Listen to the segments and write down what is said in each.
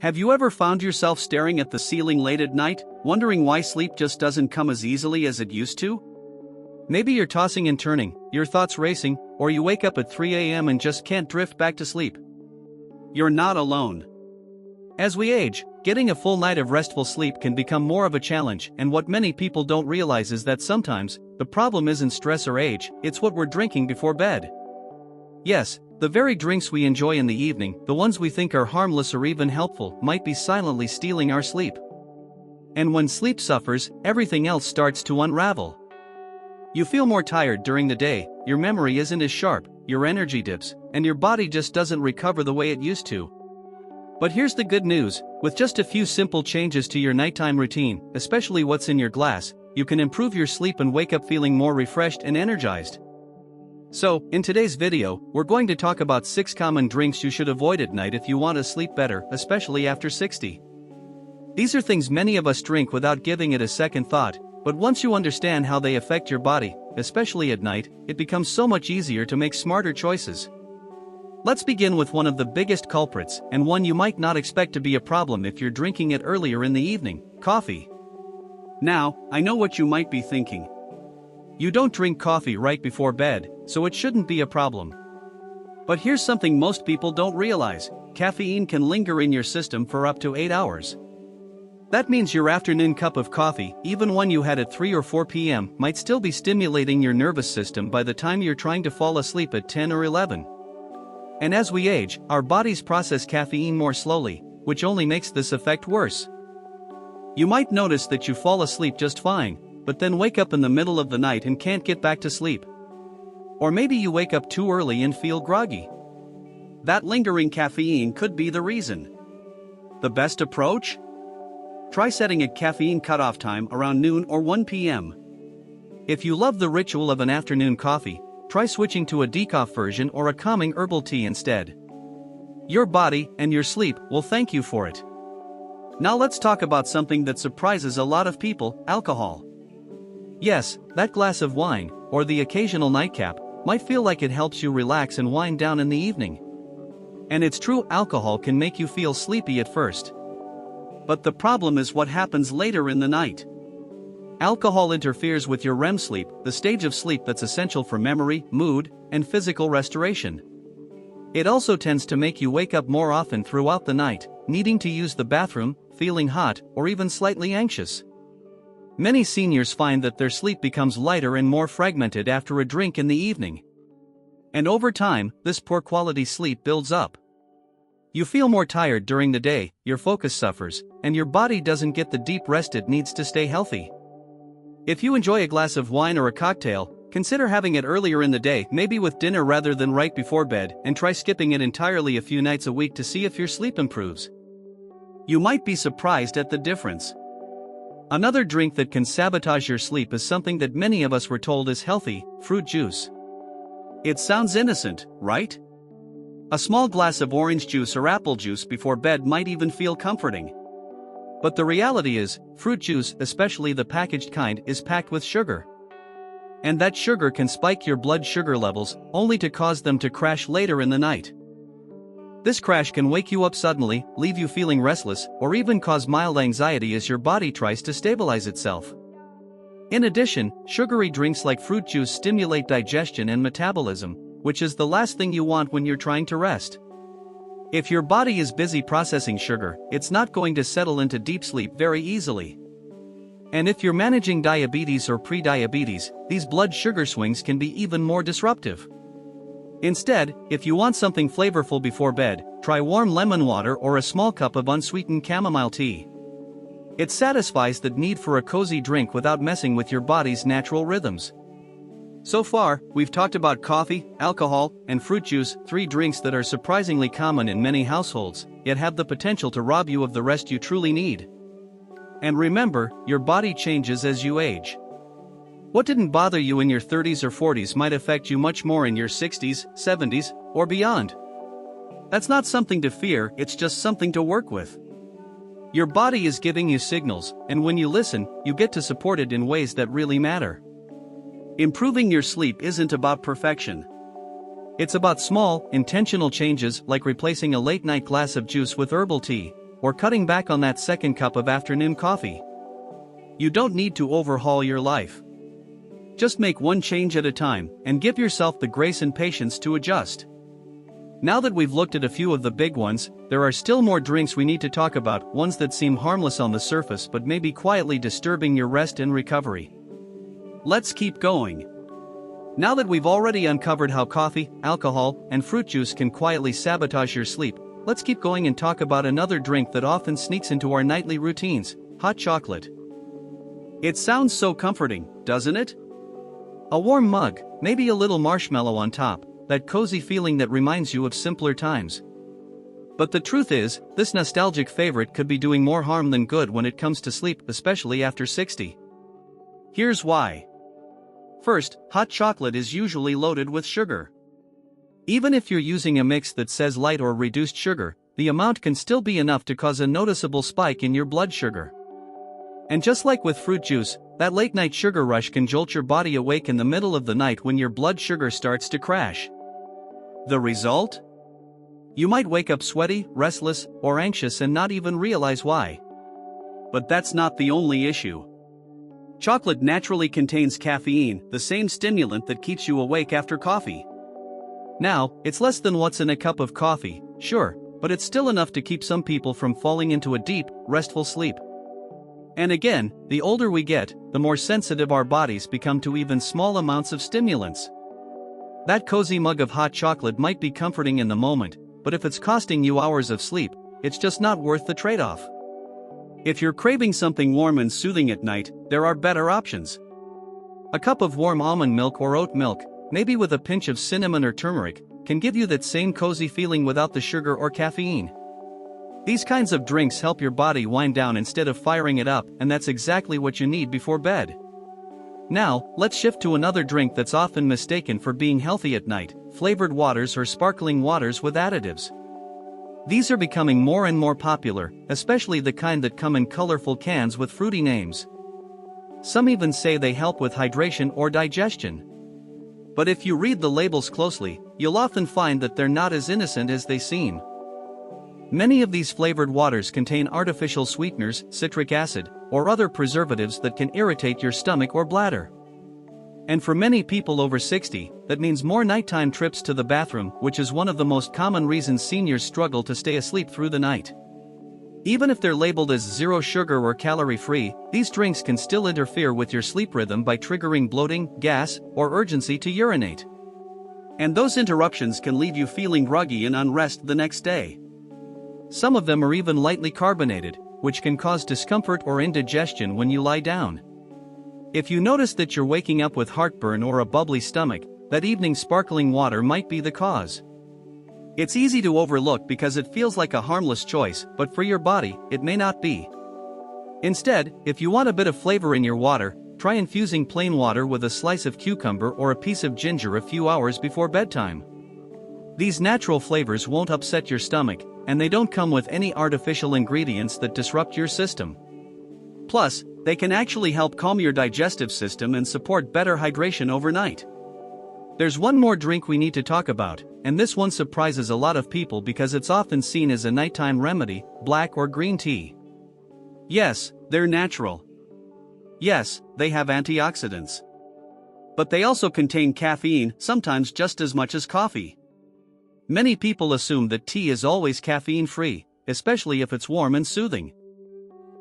Have you ever found yourself staring at the ceiling late at night, wondering why sleep just doesn't come as easily as it used to? Maybe you're tossing and turning, your thoughts racing, or you wake up at 3 a.m. and just can't drift back to sleep. You're not alone. As we age, getting a full night of restful sleep can become more of a challenge, and what many people don't realize is that sometimes, the problem isn't stress or age, it's what we're drinking before bed. Yes, the very drinks we enjoy in the evening, the ones we think are harmless or even helpful, might be silently stealing our sleep. And when sleep suffers, everything else starts to unravel. You feel more tired during the day, your memory isn't as sharp, your energy dips, and your body just doesn't recover the way it used to. But here's the good news: with just a few simple changes to your nighttime routine, especially what's in your glass, you can improve your sleep and wake up feeling more refreshed and energized. So, in today's video, we're going to talk about 6 common drinks you should avoid at night if you want to sleep better, especially after 60. These are things many of us drink without giving it a second thought, but once you understand how they affect your body, especially at night, it becomes so much easier to make smarter choices. Let's begin with one of the biggest culprits, and one you might not expect to be a problem if you're drinking it earlier in the evening: coffee. Now, I know what you might be thinking. You don't drink coffee right before bed, so it shouldn't be a problem. But here's something most people don't realize: caffeine can linger in your system for up to 8 hours. That means your afternoon cup of coffee, even one you had at 3 or 4 p.m., might still be stimulating your nervous system by the time you're trying to fall asleep at 10 or 11. And as we age, our bodies process caffeine more slowly, which only makes this effect worse. You might notice that you fall asleep just fine, but then wake up in the middle of the night and can't get back to sleep. Or maybe you wake up too early and feel groggy. That lingering caffeine could be the reason. The best approach? Try setting a caffeine cutoff time around noon or 1 p.m. If you love the ritual of an afternoon coffee, try switching to a decaf version or a calming herbal tea instead. Your body and your sleep will thank you for it. Now let's talk about something that surprises a lot of people: alcohol. Yes, that glass of wine, or the occasional nightcap, might feel like it helps you relax and wind down in the evening. And it's true, alcohol can make you feel sleepy at first. But the problem is what happens later in the night. Alcohol interferes with your REM sleep, the stage of sleep that's essential for memory, mood, and physical restoration. It also tends to make you wake up more often throughout the night, needing to use the bathroom, feeling hot, or even slightly anxious. Many seniors find that their sleep becomes lighter and more fragmented after a drink in the evening. And over time, this poor quality sleep builds up. You feel more tired during the day, your focus suffers, and your body doesn't get the deep rest it needs to stay healthy. If you enjoy a glass of wine or a cocktail, consider having it earlier in the day, maybe with dinner rather than right before bed, and try skipping it entirely a few nights a week to see if your sleep improves. You might be surprised at the difference. Another drink that can sabotage your sleep is something that many of us were told is healthy: fruit juice. It sounds innocent, right? A small glass of orange juice or apple juice before bed might even feel comforting. But the reality is, fruit juice, especially the packaged kind, is packed with sugar. And that sugar can spike your blood sugar levels, only to cause them to crash later in the night. This crash can wake you up suddenly, leave you feeling restless, or even cause mild anxiety as your body tries to stabilize itself. In addition, sugary drinks like fruit juice stimulate digestion and metabolism, which is the last thing you want when you're trying to rest. If your body is busy processing sugar, it's not going to settle into deep sleep very easily. And if you're managing diabetes or pre-diabetes, these blood sugar swings can be even more disruptive. Instead, if you want something flavorful before bed, try warm lemon water or a small cup of unsweetened chamomile tea. It satisfies the need for a cozy drink without messing with your body's natural rhythms. So far, we've talked about coffee, alcohol, and fruit juice, 3 drinks that are surprisingly common in many households, yet have the potential to rob you of the rest you truly need. And remember, your body changes as you age. What didn't bother you in your 30s or 40s might affect you much more in your 60s, 70s, or beyond. That's not something to fear, it's just something to work with. Your body is giving you signals, and when you listen, you get to support it in ways that really matter. Improving your sleep isn't about perfection. It's about small, intentional changes like replacing a late-night glass of juice with herbal tea, or cutting back on that second cup of afternoon coffee. You don't need to overhaul your life. Just make one change at a time, and give yourself the grace and patience to adjust. Now that we've looked at a few of the big ones, there are still more drinks we need to talk about, ones that seem harmless on the surface but may be quietly disturbing your rest and recovery. Let's keep going. Now that we've already uncovered how coffee, alcohol, and fruit juice can quietly sabotage your sleep, let's keep going and talk about another drink that often sneaks into our nightly routines: hot chocolate. It sounds so comforting, doesn't it? A warm mug, maybe a little marshmallow on top, that cozy feeling that reminds you of simpler times. But the truth is, this nostalgic favorite could be doing more harm than good when it comes to sleep, especially after 60. Here's why. First, hot chocolate is usually loaded with sugar. Even if you're using a mix that says light or reduced sugar, the amount can still be enough to cause a noticeable spike in your blood sugar. And just like with fruit juice, that late-night sugar rush can jolt your body awake in the middle of the night when your blood sugar starts to crash. The result? You might wake up sweaty, restless, or anxious and not even realize why. But that's not the only issue. Chocolate naturally contains caffeine, the same stimulant that keeps you awake after coffee. Now, it's less than what's in a cup of coffee, sure, but it's still enough to keep some people from falling into a deep, restful sleep. And again, the older we get, the more sensitive our bodies become to even small amounts of stimulants. That cozy mug of hot chocolate might be comforting in the moment, but if it's costing you hours of sleep, it's just not worth the trade-off. If you're craving something warm and soothing at night, there are better options. A cup of warm almond milk or oat milk, maybe with a pinch of cinnamon or turmeric, can give you that same cozy feeling without the sugar or caffeine. These kinds of drinks help your body wind down instead of firing it up, and that's exactly what you need before bed. Now, let's shift to another drink that's often mistaken for being healthy at night: flavored waters or sparkling waters with additives. These are becoming more and more popular, especially the kind that come in colorful cans with fruity names. Some even say they help with hydration or digestion. But if you read the labels closely, you'll often find that they're not as innocent as they seem. Many of these flavored waters contain artificial sweeteners, citric acid, or other preservatives that can irritate your stomach or bladder. And for many people over 60, that means more nighttime trips to the bathroom, which is one of the most common reasons seniors struggle to stay asleep through the night. Even if they're labeled as zero sugar or calorie-free, these drinks can still interfere with your sleep rhythm by triggering bloating, gas, or urgency to urinate. And those interruptions can leave you feeling groggy and unrest the next day. Some of them are even lightly carbonated, which can cause discomfort or indigestion when you lie down. If you notice that you're waking up with heartburn or a bubbly stomach, that evening sparkling water might be the cause. It's easy to overlook because it feels like a harmless choice, but for your body, it may not be. Instead, if you want a bit of flavor in your water, try infusing plain water with a slice of cucumber or a piece of ginger a few hours before bedtime. These natural flavors won't upset your stomach, and they don't come with any artificial ingredients that disrupt your system. Plus, they can actually help calm your digestive system and support better hydration overnight. There's one more drink we need to talk about, and this one surprises a lot of people because it's often seen as a nighttime remedy: black or green tea. Yes, they're natural. Yes, they have antioxidants. But they also contain caffeine, sometimes just as much as coffee. Many people assume that tea is always caffeine-free, especially if it's warm and soothing.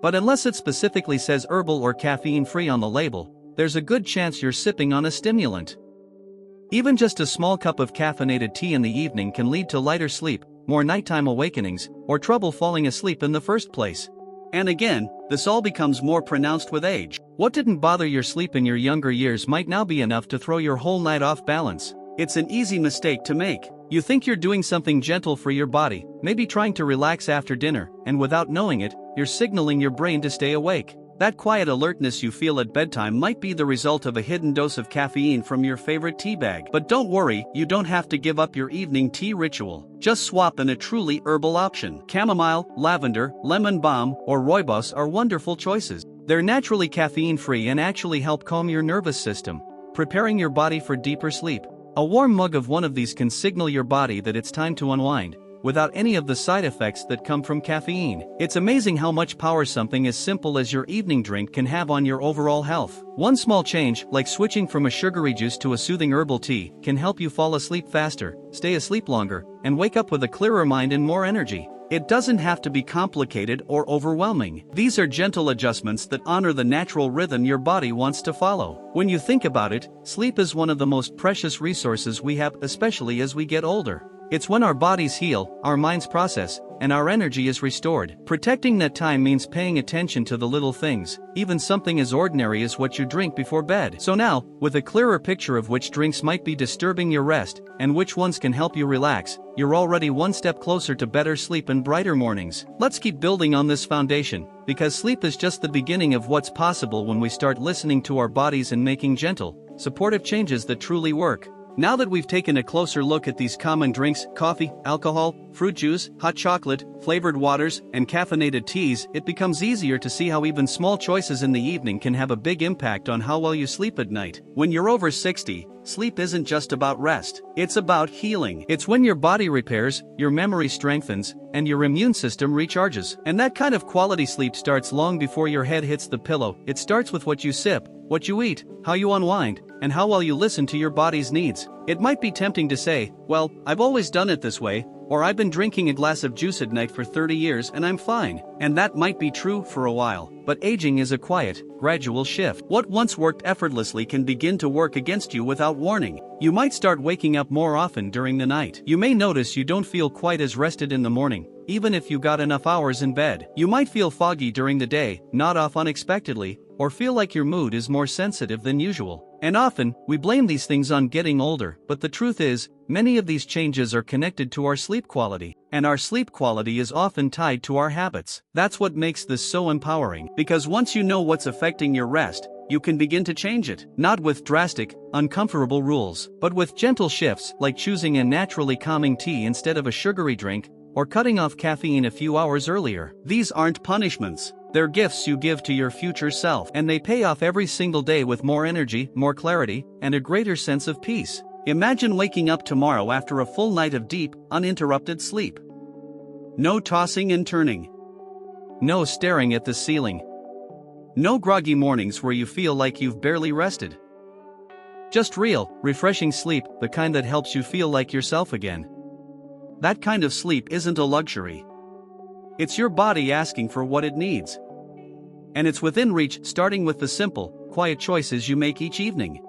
But unless it specifically says herbal or caffeine-free on the label, there's a good chance you're sipping on a stimulant. Even just a small cup of caffeinated tea in the evening can lead to lighter sleep, more nighttime awakenings, or trouble falling asleep in the first place. And again, this all becomes more pronounced with age. What didn't bother your sleep in your younger years might now be enough to throw your whole night off balance. It's an easy mistake to make. You think you're doing something gentle for your body, maybe trying to relax after dinner, and without knowing it, you're signaling your brain to stay awake. That quiet alertness you feel at bedtime might be the result of a hidden dose of caffeine from your favorite tea bag. But don't worry, you don't have to give up your evening tea ritual. Just swap in a truly herbal option. Chamomile, lavender, lemon balm, or rooibos are wonderful choices. They're naturally caffeine-free and actually help calm your nervous system, preparing your body for deeper sleep. A warm mug of one of these can signal your body that it's time to unwind, without any of the side effects that come from caffeine. It's amazing how much power something as simple as your evening drink can have on your overall health. One small change, like switching from a sugary juice to a soothing herbal tea, can help you fall asleep faster, stay asleep longer, and wake up with a clearer mind and more energy. It doesn't have to be complicated or overwhelming. These are gentle adjustments that honor the natural rhythm your body wants to follow. When you think about it, sleep is one of the most precious resources we have, especially as we get older. It's when our bodies heal, our minds process, and our energy is restored. Protecting that time means paying attention to the little things, even something as ordinary as what you drink before bed. So now, with a clearer picture of which drinks might be disturbing your rest, and which ones can help you relax, you're already one step closer to better sleep and brighter mornings. Let's keep building on this foundation, because sleep is just the beginning of what's possible when we start listening to our bodies and making gentle, supportive changes that truly work. Now that we've taken a closer look at these common drinks, coffee, alcohol, fruit juice, hot chocolate, flavored waters, and caffeinated teas, it becomes easier to see how even small choices in the evening can have a big impact on how well you sleep at night. When you're over 60, sleep isn't just about rest, it's about healing. It's when your body repairs, your memory strengthens, and your immune system recharges. And that kind of quality sleep starts long before your head hits the pillow. It starts with what you sip, what you eat, how you unwind, and how well you listen to your body's needs. It might be tempting to say, well, I've always done it this way, or I've been drinking a glass of juice at night for 30 years and I'm fine. And that might be true for a while, but aging is a quiet, gradual shift. What once worked effortlessly can begin to work against you without warning. You might start waking up more often during the night. You may notice you don't feel quite as rested in the morning, even if you got enough hours in bed. You might feel foggy during the day, nod off unexpectedly, or feel like your mood is more sensitive than usual. And often, we blame these things on getting older, but the truth is, many of these changes are connected to our sleep quality, and our sleep quality is often tied to our habits. That's what makes this so empowering, because once you know what's affecting your rest, you can begin to change it, not with drastic, uncomfortable rules, but with gentle shifts like choosing a naturally calming tea instead of a sugary drink, or cutting off caffeine a few hours earlier. These aren't punishments. They're gifts you give to your future self, and they pay off every single day with more energy, more clarity, and a greater sense of peace. Imagine waking up tomorrow after a full night of deep, uninterrupted sleep. No tossing and turning. No staring at the ceiling. No groggy mornings where you feel like you've barely rested. Just real, refreshing sleep, the kind that helps you feel like yourself again. That kind of sleep isn't a luxury. It's your body asking for what it needs. And it's within reach, starting with the simple, quiet choices you make each evening.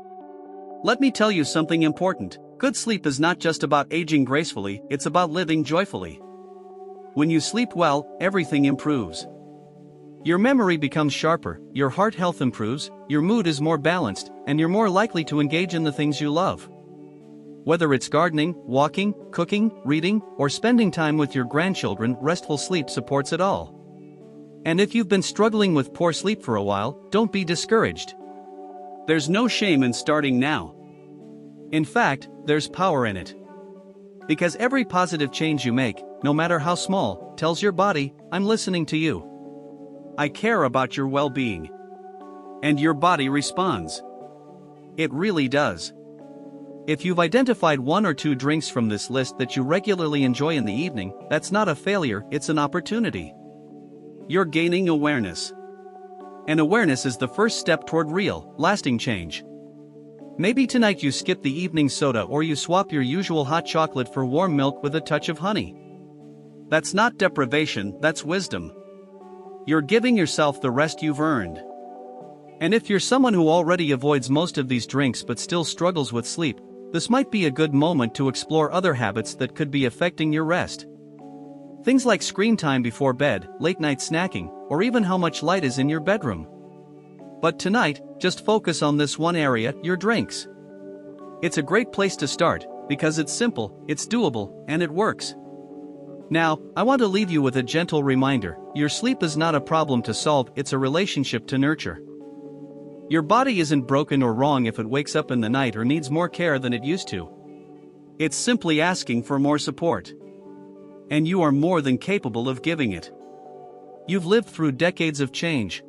Let me tell you something important. Good sleep is not just about aging gracefully, it's about living joyfully. When you sleep well, everything improves. Your memory becomes sharper, your heart health improves, your mood is more balanced, and you're more likely to engage in the things you love. Whether it's gardening, walking, cooking, reading, or spending time with your grandchildren, restful sleep supports it all. And if you've been struggling with poor sleep for a while, don't be discouraged. There's no shame in starting now. In fact, there's power in it. Because every positive change you make, no matter how small, tells your body, I'm listening to you. I care about your well-being. And your body responds. It really does. If you've identified one or two drinks from this list that you regularly enjoy in the evening, that's not a failure, it's an opportunity. You're gaining awareness. And awareness is the first step toward real, lasting change. Maybe tonight you skip the evening soda or you swap your usual hot chocolate for warm milk with a touch of honey. That's not deprivation, that's wisdom. You're giving yourself the rest you've earned. And if you're someone who already avoids most of these drinks but still struggles with sleep, this might be a good moment to explore other habits that could be affecting your rest. Things like screen time before bed, late night snacking, or even how much light is in your bedroom. But tonight, just focus on this one area, your drinks. It's a great place to start, because it's simple, it's doable, and it works. Now, I want to leave you with a gentle reminder, your sleep is not a problem to solve, it's a relationship to nurture. Your body isn't broken or wrong if it wakes up in the night or needs more care than it used to. It's simply asking for more support. And you are more than capable of giving it. You've lived through decades of change.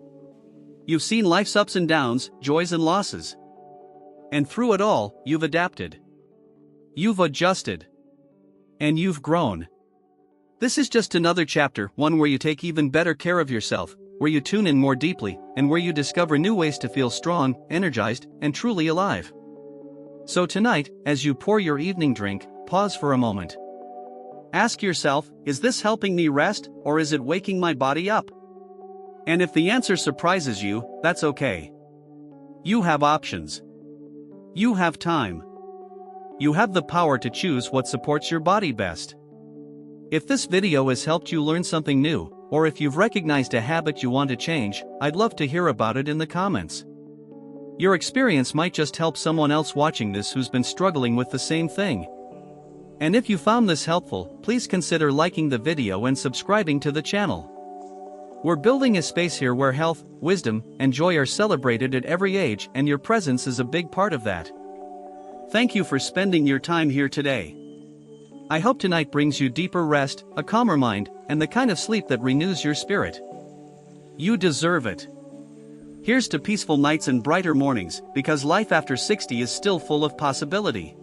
You've seen life's ups and downs, joys and losses. And through it all, you've adapted. You've adjusted. And you've grown. This is just another chapter, one where you take even better care of yourself, where you tune in more deeply, and where you discover new ways to feel strong, energized, and truly alive. So tonight, as you pour your evening drink, pause for a moment. Ask yourself, is this helping me rest, or is it waking my body up? And if the answer surprises you, that's okay. You have options. You have time. You have the power to choose what supports your body best. If this video has helped you learn something new, or if you've recognized a habit you want to change, I'd love to hear about it in the comments. Your experience might just help someone else watching this who's been struggling with the same thing. And if you found this helpful, please consider liking the video and subscribing to the channel. We're building a space here where health, wisdom, and joy are celebrated at every age, and your presence is a big part of that. Thank you for spending your time here today. I hope tonight brings you deeper rest, a calmer mind, and the kind of sleep that renews your spirit. You deserve it. Here's to peaceful nights and brighter mornings, because life after 60 is still full of possibility.